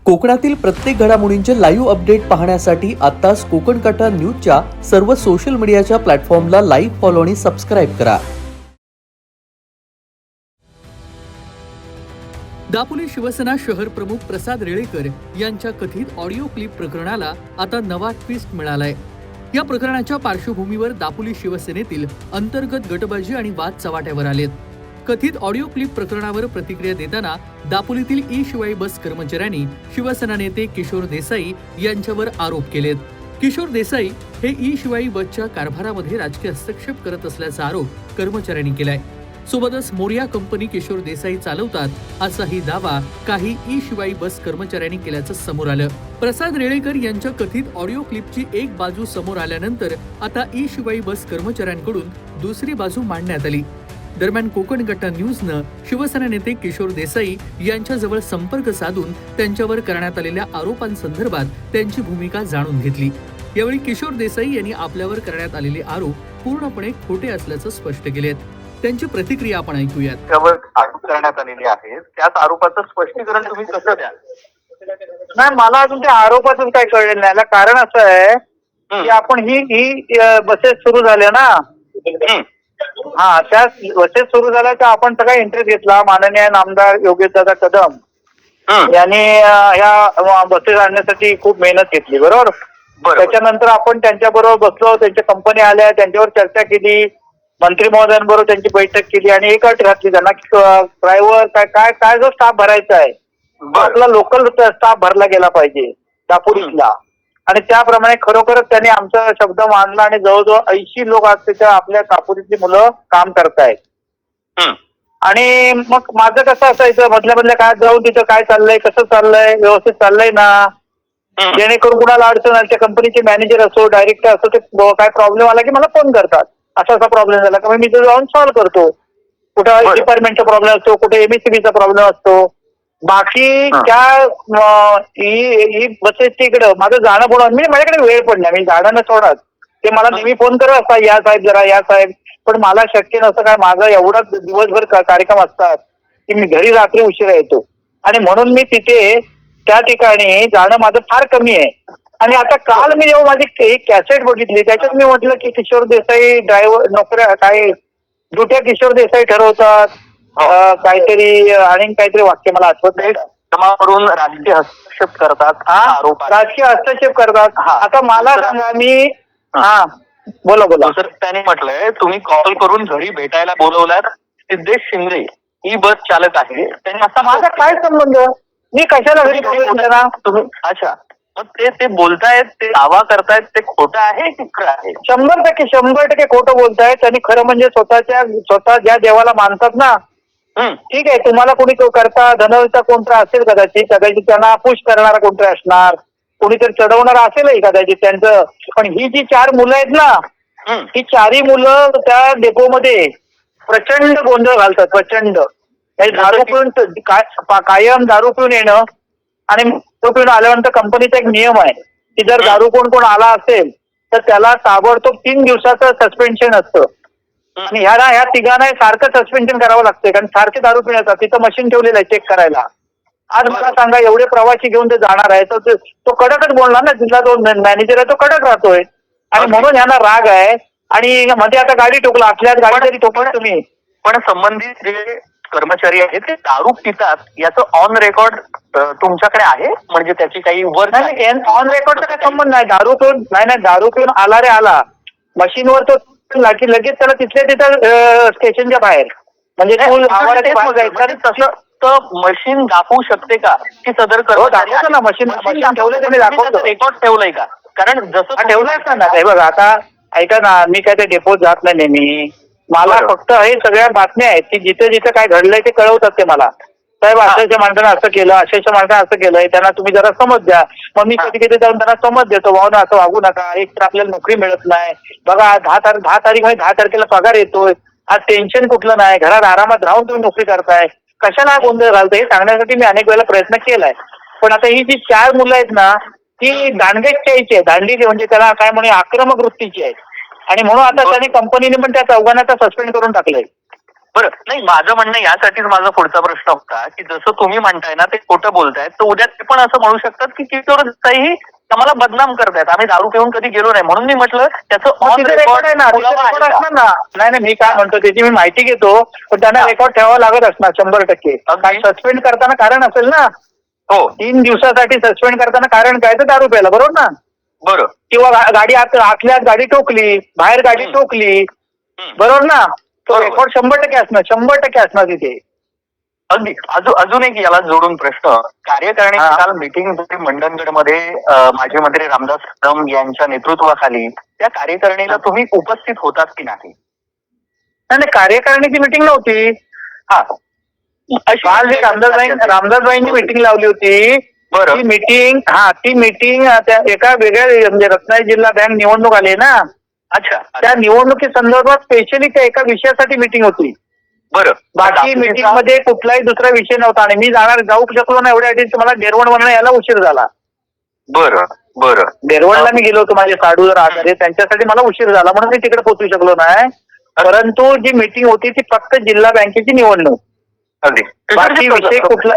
कोकणातील प्रत्येक घडामोडींचे लाईव्ह अपडेट पाहण्यासाठी आताच कोकण कटा न्यूजच्या सर्व सोशल मीडियाच्या प्लॅटफॉर्मला लाईक, फॉलो आणि सबस्क्राईब करा. दापोली शिवसेना शहर प्रमुख प्रसाद रेळेकर यांच्या कथित ऑडिओ क्लिप प्रकरणाला आता नवा ट्विस्ट मिळालाय. या प्रकरणाच्या पार्श्वभूमीवर दापोली शिवसेनेतील अंतर्गत गटबाजी आणि वाद चव्हाट्यावर आलेत. कथित ऑडिओ क्लिप प्रकरणावर प्रतिक्रिया देताना दापोलीतील ई शिवाई बस कर्मचाऱ्यांनी शिवसेना नेते किशोर देसाई यांच्यावर आरोप केलेत. किशोर देसाई हे ई शिवाई बसच्या कारभारामध्ये राजकीय हस्तक्षेप करत असल्याचा आरोप कर्मचाऱ्यांनी केलाय. सोबतच मोरिया कंपनी किशोर देसाई चालवतात असाही दावा काही ई शिवाई बस कर्मचाऱ्यांनी केल्याचं समोर आलं. प्रसाद रेळेकर यांच्या कथित ऑडिओ क्लिपची एक बाजू समोर आल्यानंतर आता ई शिवाई बस कर्मचाऱ्यांकडून दुसरी बाजू मांडण्यात आली. दरम्यान कोकण कटा न्यूजनं शिवसेना नेते किशोर देसाई यांच्याजवळ संपर्क साधून त्यांच्यावर करण्यात आलेल्या आरोपांसंदर्भात त्यांची भूमिका जाणून घेतली. यावेळी किशोर देसाई यांनी आपल्यावर करण्यात आलेले आरोप पूर्णपणे खोटे असल्याचं स्पष्ट केलेत. त्यांची प्रतिक्रिया आपण ऐकूयात. त्यावर आरोप करण्यात आलेले आहेत, त्याच आरोपाचं स्पष्टीकरण तुम्ही कसं द्याल? नाही, मला अजून त्या आरोपातून काही कळलेलं नाही. कारण असं आहे की आपण ही बसेस सुरू झाल्या ना, त्या बसेस सुरू झाल्या तर आपण सगळा इंटरेस्ट घेतला. माननीय नामदार योगेशदादा कदम यांनी ह्या बसेस आणण्यासाठी खूप मेहनत घेतली, बरोबर. त्याच्यानंतर आपण त्यांच्या बरोबर बसलो, त्यांच्या कंपनी आल्या, त्यांच्यावर चर्चा केली, मंत्री महोदयांबरोबर त्यांची बैठक केली आणि एक अट घातली त्यांना की ड्रायव्हर काय काय जो स्टाफ भरायचा आहे आपला लोकल स्टाफ भरला गेला पाहिजे दापोलीतला. आणि त्याप्रमाणे खरोखरच त्यांनी आमचा शब्द मानला आणि जवळजवळ 80 लोक आज त्याच्या आपल्या दापोलीतली मुलं काम करतायत. आणि मग माझं कसं असायचं, मधल्या काय जाऊन तिथं काय चाललंय, कसं चाललंय, व्यवस्थित चाललंय ना, जेणेकरून कुणाला अडचण आली, त्या कंपनीचे मॅनेजर असो, डायरेक्टर असो, ते काय प्रॉब्लेम आला की मला फोन करतात. असा प्रॉब्लेम झाला का मी तिथे जाऊन सॉल्व्ह करतो. कुठे डिपार्टमेंटचा प्रॉब्लेम असतो, कुठे एमएससीबीचा प्रॉब्लेम असतो. बाकी त्या बसेसच्या इकडं माझं जाणं पण मी माझ्याकडे वेळ पण नाही, मी जाणं न सोडत. ते मला नेहमी फोन करत असतात, या साहेब जरा, या साहेब. पण मला शक्य नसतं, काय माझा एवढा दिवसभर कार्यक्रम असतात की मी घरी रात्री उशिरा येतो आणि म्हणून मी तिथे त्या ठिकाणी जाणं माझं फार कमी आहे. आणि आता काल मी जेव्हा माझी एक कॅसेट बघितली त्याच्यात मी म्हटलं की किशोर देसाई ड्रायव्हर नोकऱ्या काय दुट्या किशोर देसाई ठरवतात काहीतरी आणि काहीतरी वाक्य मला आठवत नाही. करून राजकीय हस्तक्षेप करतात, राजकीय हस्तक्षेप करतात. आता मला सांगा, मी बोला सर. त्यांनी म्हटलंय तुम्ही कॉल करून घरी भेटायला बोलवलात. सिद्धेश शिंदे ही बस चालक आहे, त्यांनी असा माझा काय संबंध, मी कशाला घरी बोलवलं तुम्ही? अच्छा, मग ते बोलतायत, ते दावा करतायत, ते खोटं आहे की खरं आहे? 100% खोटं बोलतायत. आणि खरं म्हणजे स्वतः ज्या देवाला मानतात ना, ठीक आहे, तुम्हाला कोणी करता धनवता कोणता असेल, कदाचित त्यांना पुश करणारा कोणता असणार, कोणीतरी चढवणारा असेलही कदाचित त्यांचं. पण ही जी 4 मुलं आहेत ना, ही 4ही मुलं त्या डेपोमध्ये प्रचंड गोंधळ घालतात, प्रचंड. दारू पिऊन कायम दारू पिऊन येणं आणि दारू पिऊन आल्यानंतर कंपनीचा एक नियम आहे की जर दारू कोण आला असेल तर त्याला ताबडतोब 3 दिवसाचं सस्पेन्शन असतं. आणि ह्या तिघांना सारखं सस्पेन्शन करावं लागतंय कारण सारखे दारू पिण्याचा तिथं मशीन ठेवलेलं आहे चेक करायला. आज मला सांगा, एवढे प्रवासी घेऊन ते जाणार आहे तर तो कडकच बोलणार ना, जिथला जो मॅनेजर आहे तो कडक राहतोय. आणि म्हणून ह्यांना राग आहे. आणि मध्ये आता गाडी ठोकला, आपल्याच गाडी तरी ठोकला तुम्ही. पण संबंधित जे कर्मचारी आहेत ते दारू पितात याचं ऑन रेकॉर्ड तुमच्याकडे आहे? म्हणजे त्याची काही वर नाही, ऑन रेकॉर्डचा काय संबंध नाही. दारू पिऊन आला रे आला मशीनवर तो लगेच त्याला तिथल्या तिथं स्टेशनच्या बाहेर म्हणजे तसं मशीन दाखवू शकते का की सदर दाखवतो ना, मशीन ठेवलं त्यांनी दाखवतो. रेकॉर्ड ठेवलंय का? कारण जसं ठेवलंच ना. हे बघा, आता ऐका ना, मी काय ते डेपोत जात नाही नेहमी. मला फक्त हे सगळ्या बातम्या आहेत की जिथे जिथे काय घडलंय ते कळवतात ते मला. साहेब अशाच्या माणसानं असं केलं, अशाच्या माणसानं असं केलंय, त्यांना तुम्ही जरा समज द्या. मग मी कधी कधी जाऊन त्यांना समज देतो, भावना असं वागू नका, एक तर आपल्याला नोकरी मिळत नाही. बघा 10 तारीख 10 तारखेला पगार येतोय, आज टेन्शन कुठलं नाही, घरात आरामात राहून तुम्ही नोकरी करताय, कशाला गोंधळ घालतोय हे सांगण्यासाठी मी अनेक वेळेला प्रयत्न केलाय. पण आता ही जी 4 मुलं आहेत ना, ती दांडगेची आहे, दांडी म्हणजे त्याला काय म्हणे आक्रमक वृत्तीची आहे. आणि म्हणून आता त्यांनी कंपनीने पण त्या 4घांना सस्पेंड करून टाकलंय. बरं, नाही माझं म्हणणं यासाठीच माझा पुढचा प्रश्न होता की जसं तुम्ही म्हणताय ना ते खोटं बोलतायत, तर उद्या ते पण असं म्हणू शकतात की किशोर देसाई आम्हाला बदनाम करतायत, आम्ही दारू पिऊन कधी गेलो नाही, म्हणून मी म्हटलं त्याचं ऑन रेकॉर्ड आहे ना, रेकॉर्ड असणार ना. नाही मी काय म्हणतो त्याची मी माहिती घेतो, पण त्यांना रेकॉर्ड ठेवावं लागत असणार 100%. अगदी. सस्पेंड करताना कारण असेल ना, हो 3 दिवसासाठी सस्पेंड करताना कारण काय, तर दारू प्यायला, बरोबर ना. बरं. किंवा गाडी आतल्यात गाडी टोकली, बाहेर गाडी टोकली, बरोबर ना. तो बरोबर. रेकॉर्ड 100% असणार, 100% असणार तिथे. अगदी. अजून एक याला जोडून प्रश्न, कार्यकारिणी हा. काल मीटिंग झाली मंडणगडमध्ये माजी मंत्री रामदास कदम यांच्या नेतृत्वाखाली, त्या कार्यकारिणीला तुम्ही उपस्थित होतात की नाही? नाही कार्यकारिणीची मिटिंग नव्हती. हा काल जे रामदासबाईंनी मिटिंग लावली होती, बरं. ती मिटिंग त्या एका वेगळ्या म्हणजे रत्नागिरी जिल्हा बँक निवडणूक आली ना, अच्छा. त्या निवडणुकी संदर्भात स्पेशली त्या एका विषयासाठी मिटिंग होती. बरं. बाकी मिटिंग मध्ये कुठलाही दुसरा विषय नव्हता आणि मी जाऊ शकलो ना एवढ्यासाठी मला डेरवण यायला उशीर झाला. बरं बरं. डेरवणला मी गेलो होतो, माझे साडूर आधारे, त्यांच्यासाठी मला उशीर झाला म्हणून मी तिकडे पोहोचू शकलो नाही. परंतु जी मिटिंग होती ती फक्त जिल्हा बँकेची निवडणूक, अगदी. बाकी विषय कुठला.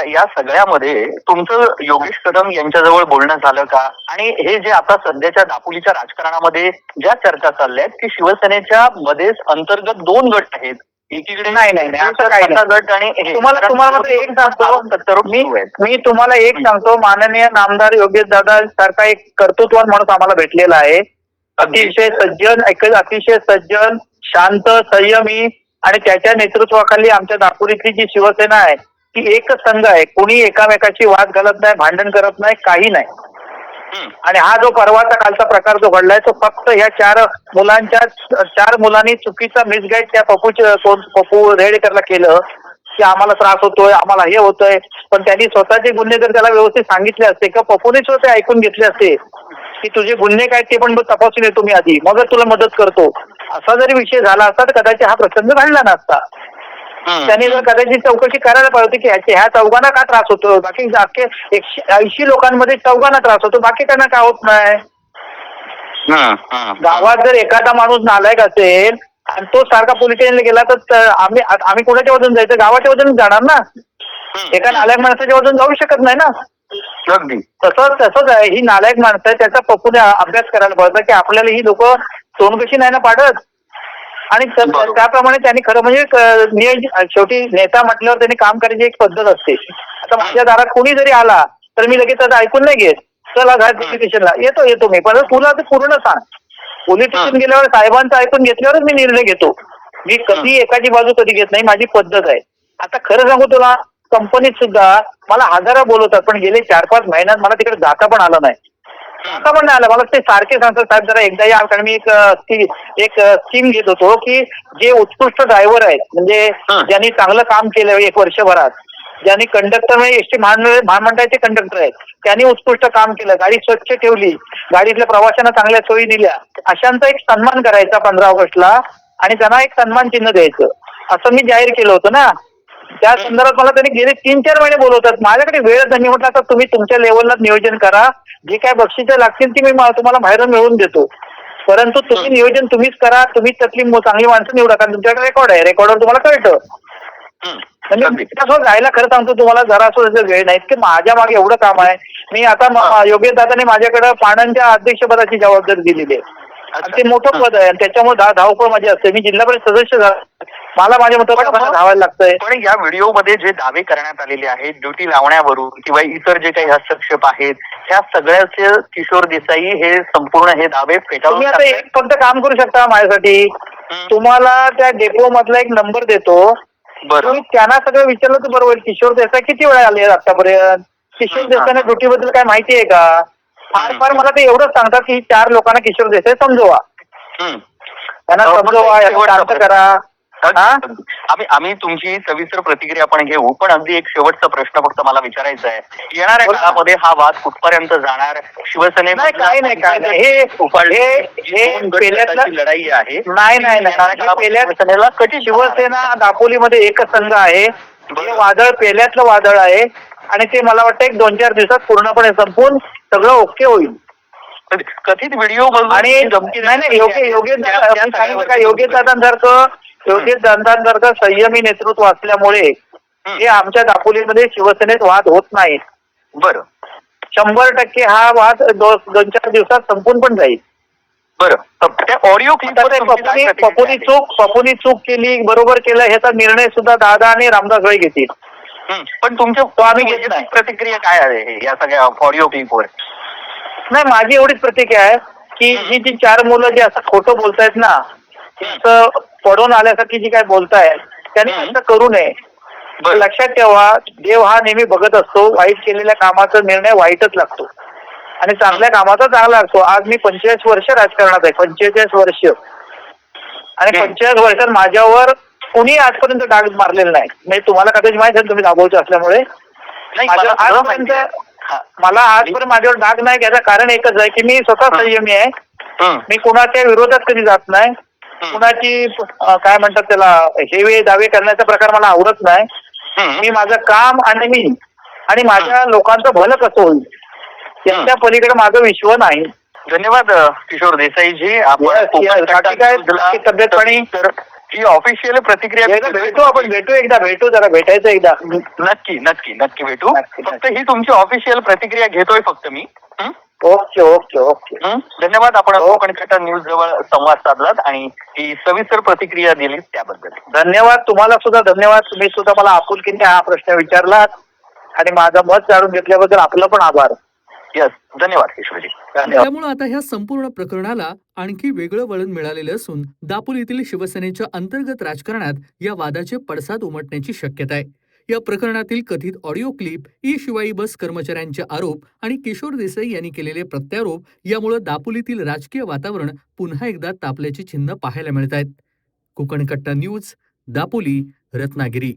या सगळ्यामध्ये तुमचं योगेश कदम यांच्याजवळ बोलणं झालं का? आणि हे जे आता सध्याच्या दापोलीच्या राजकारणामध्ये ज्या चर्चा चालल्या आहेत की शिवसेनेच्या मध्येच अंतर्गत 2 गट आहेत, एकीकडे नाही असं काही नाही. गट आणि तुम्हाला मात्र एक सांगतो, मी तुम्हाला एक सांगतो, माननीय नामदार योगेश दादा सारखा एक कर्तृत्ववान माणूस आम्हाला भेटलेला आहे. अतिशय सज्जन, शांत, संयमी, आणि त्याच्या नेतृत्वाखाली आमच्या दापोलीतली जी शिवसेना आहे ती एक संघ आहे. कोणी एकामेकाची वाद घालत नाही, भांडण करत नाही, काही नाही. आणि हा जो परवाचा कालचा प्रकार जो घडलाय तो फक्त ह्या 4 मुलांनी चुकीचा मिसगाईड त्या पप्पू रेडकरला केलं की आम्हाला त्रास होतोय, आम्हाला हे होतंय. पण त्यांनी स्वतःचे गुन्हे जर त्याला व्यवस्थित सांगितले असते किंवा पप्पूने स्वतः ऐकून घेतले असते की तुझे गुन्हे काय ते पण तपासून येतो मी आधी, मगच तुला मदत करतो, असा जरी विषय झाला असता तर कदाचित हा प्रसंग घडला नसता. त्यांनी जर कदाचित चौकशी करायला पाहिजे होती की ह्या चौघांना का त्रास होतो, बाकी 180 लोकांमध्ये चौघांना त्रास होतो, बाकी त्यांना का होत नाही. गावात जर एखादा माणूस नालायक असेल आणि तो सारखा पोलीस स्टेशनला गेला तर आम्ही कोणाच्या वजून जायचं, गावाच्या वजून जाणार ना. एका नालायक माणसाच्या वजून जाऊ शकत नाही ना. अगदी तसंच आहे, ही नालायक माणसं त्याचा पप्पूने अभ्यास करायला पाहिजे की आपल्याला ही लोक तोंड कशी नाही ना पाडत. आणि त्याप्रमाणे त्यांनी खरं म्हणजे शेवटी नेता म्हटल्यावर त्यांनी काम करायची एक पद्धत असते. आता माझ्या दारात कोणी जरी आला तर मी लगेच आता ऐकून नाही घेत, चला घाट पोलीस स्टेशनला येतो मी, पण तुला ते पूर्ण सांग. पोलीस स्टेशन गेल्यावर साहेबांचं ऐकून घेतल्यावरच मी निर्णय घेतो. मी कधी एकाची बाजू कधी घेत नाही, माझी पद्धत आहे. आता खरं सांगू तुला, कंपनीत सुद्धा मला हजारा बोलवतात, पण गेले 4-5 महिन्यात मला तिकडे जाता पण आलं नाही. आता पण नाही आलं. मला ते सारखे सांगतात साहेब जरा एकदा या, कारण मी एक स्कीम घेत होतो की जे उत्कृष्ट ड्रायव्हर आहेत, म्हणजे ज्यांनी चांगलं काम केलं 1 वर्षभरात, ज्यांनी कंडक्टर म्हणजे एसटी महामंडळाचे कंडक्टर आहेत, त्यांनी उत्कृष्ट काम केलं, गाडी स्वच्छ ठेवली, गाडीतल्या प्रवाशांना चांगल्या सोयी दिल्या, अशांचा एक सन्मान करायचा 15 ऑगस्टला आणि त्यांना एक सन्मान चिन्ह द्यायचं, असं मी जाहीर केलं होतं ना. त्या संदर्भात मला त्यांनी गेले 3-4 महिने बोलवतात. माझ्याकडे वेळ नाही. म्हटलं आता तुम्ही तुमच्या लेवलला नियोजन करा, जे काय बक्षिसं लागतील ती मी तुम्हाला बाहेरून मिळवून देतो, परंतु तुम्ही नियोजन तुम्हीच करा, तुम्हीच त्यातली चांगली माणसं निवडा, कारण तुमच्याकडे रेकॉर्ड आहे, रेकॉर्डवर तुम्हाला कळतं. म्हणजे कसं जायला खरं सांगतो तुम्हाला जरा असं वेळ नाही की माझ्या मागे एवढं काम आहे. मी आता योगेश दादाने माझ्याकडे पाणंदच्या अध्यक्षपदाची जबाबदारी दिलेली आहे आणि ते मोठं पद आहे आणि त्याच्यामुळे धावपळ माझी असते. मी जिल्हा परिषद सदस्य झालो, मला माझ्या मताप्रमाणे धावायला लागतंय. पण या व्हिडिओमध्ये जे दावे करण्यात आलेले आहेत ड्युटी लावण्यावरून किंवा इतर जे काही हस्तक्षेप आहेत, ह्या सगळ्याचे किशोर देसाई हे संपूर्ण हे दावे फेटाळून तुम्ही आता एक फक्त काम करू शकता माझ्यासाठी, तुम्हाला त्या डेपो मधला एक नंबर देतो, तुम्ही त्यांना सगळं विचारलं तर बरोबर. किशोर देसाई किती वेळा आले आतापर्यंत, किशोर देसाईने ड्युटी बद्दल काय माहिती आहे का? फार मला ते एवढंच सांगतात की 4 लोकांना किशोर देसाई समजवा, त्यांना समजवा, शांत करा. आम्ही तुमची सविस्तर प्रतिक्रिया आपण घेऊ, पण अगदी एक शेवटचा प्रश्न फक्त मला विचारायचा आहे, येणाऱ्या काळामध्ये हा वाद कुठपर्यंत जाणार? शिवसेनेला काय नाही हे पेल्यातलं लढाई आहे. शिवसेनेला कधी शिवसेना दापोलीमध्ये एकच संघ आहे, हे वादळ पेल्यातलं वादळ आहे आणि ते मला वाटतं एक 2-4 दिवसात पूर्णपणे संपून सगळं ओके होईल. कथित व्हिडिओ आणि नाही योगेश दादांसारखं योगेश दादांसारखं संयमी नेतृत्व असल्यामुळे हे आमच्या दापोलीमध्ये शिवसेनेत वाद होत नाहीत. बरं 100% हा वाद 2-4 दिवसात संपून पण जाईल. बरं त्या ऑडिओ पपुनी चूक केली, बरोबर केलं ह्याचा निर्णय सुद्धा दादा आणि रामदास भाई घेतील. पण तुमच्या तो आम्ही घेत नाही. प्रतिक्रिया काय आहे या सगळ्या ऑडिओ क्लिपवर? नाही, माझी एवढीच प्रतिक्रिया आहे की ही जी 4 मुलं जी असं खोटं बोलतायत ना, असं पडून आल्यासारखी जी काय बोलतायत त्यांनी असं करू नये. लक्षात ठेवा, देव हा नेहमी बघत असतो. वाईट केलेल्या कामाचा निर्णय वाईटच लागतो आणि चांगल्या कामाचा चांगला लागतो. आज मी 45 वर्ष राजकारणात आहे, 45 वर्ष, आणि 45 वर्षात माझ्यावर कुणी आजपर्यंत डाग मारलेला नाही. म्हणजे तुम्हाला कदाचित माहित आहे, तुम्ही दाबोळचे असल्यामुळे मला आजपर्यंत माझ्यावर डाग नाही घ्यायचं कारण एकच आहे की मी स्वतः संयमी आहे. मी कुणाच्या विरोधात कधी जात नाही. कुणाची काय म्हणतात त्याला हेवे दावे करण्याचा प्रकार मला आवडत नाही. मी माझं काम आणि माझ्या लोकांचं भलं कसं होईल त्याच्या पलीकडे माझं विश्व नाही. धन्यवाद किशोर देसाईजी. काय तब्येत पाणी ही ऑफिशियल प्रतिक्रिया भेटू जरा भेटायचं एकदा. नक्की भेटू. फक्त ही तुमची ऑफिशियल प्रतिक्रिया घेतोय फक्त मी. ओके. धन्यवाद. आपण कोकण कट्टा न्यूज जवळ संवाद साधलात आणि ही सविस्तर प्रतिक्रिया दिली त्याबद्दल धन्यवाद. तुम्हाला सुद्धा धन्यवाद. तुम्ही सुद्धा मला आपुलकीने हा प्रश्न विचारलात आणि माझं मत जाणून घेतल्याबद्दल आपलं पण आभार. यस, धन्यवाद किशोरजी. त्यामुळे आता ह्या संपूर्ण प्रकरणाला आणखी वेगळं वळण मिळालेलं असून दापोलीतील शिवसेनेच्या अंतर्गत राजकारणात या वादाचे पडसाद उमटण्याची शक्यता आहे. या प्रकरणातील कथित ऑडिओ क्लिप, ई शिवाई बस कर्मचाऱ्यांचे आरोप आणि किशोर देसाई यांनी केलेले प्रत्यारोप यामुळे दापोलीतील राजकीय वातावरण पुन्हा एकदा तापल्याची चिन्ह पाहायला मिळत आहेत. कोकण कट्टा न्यूज, दापोली, रत्नागिरी.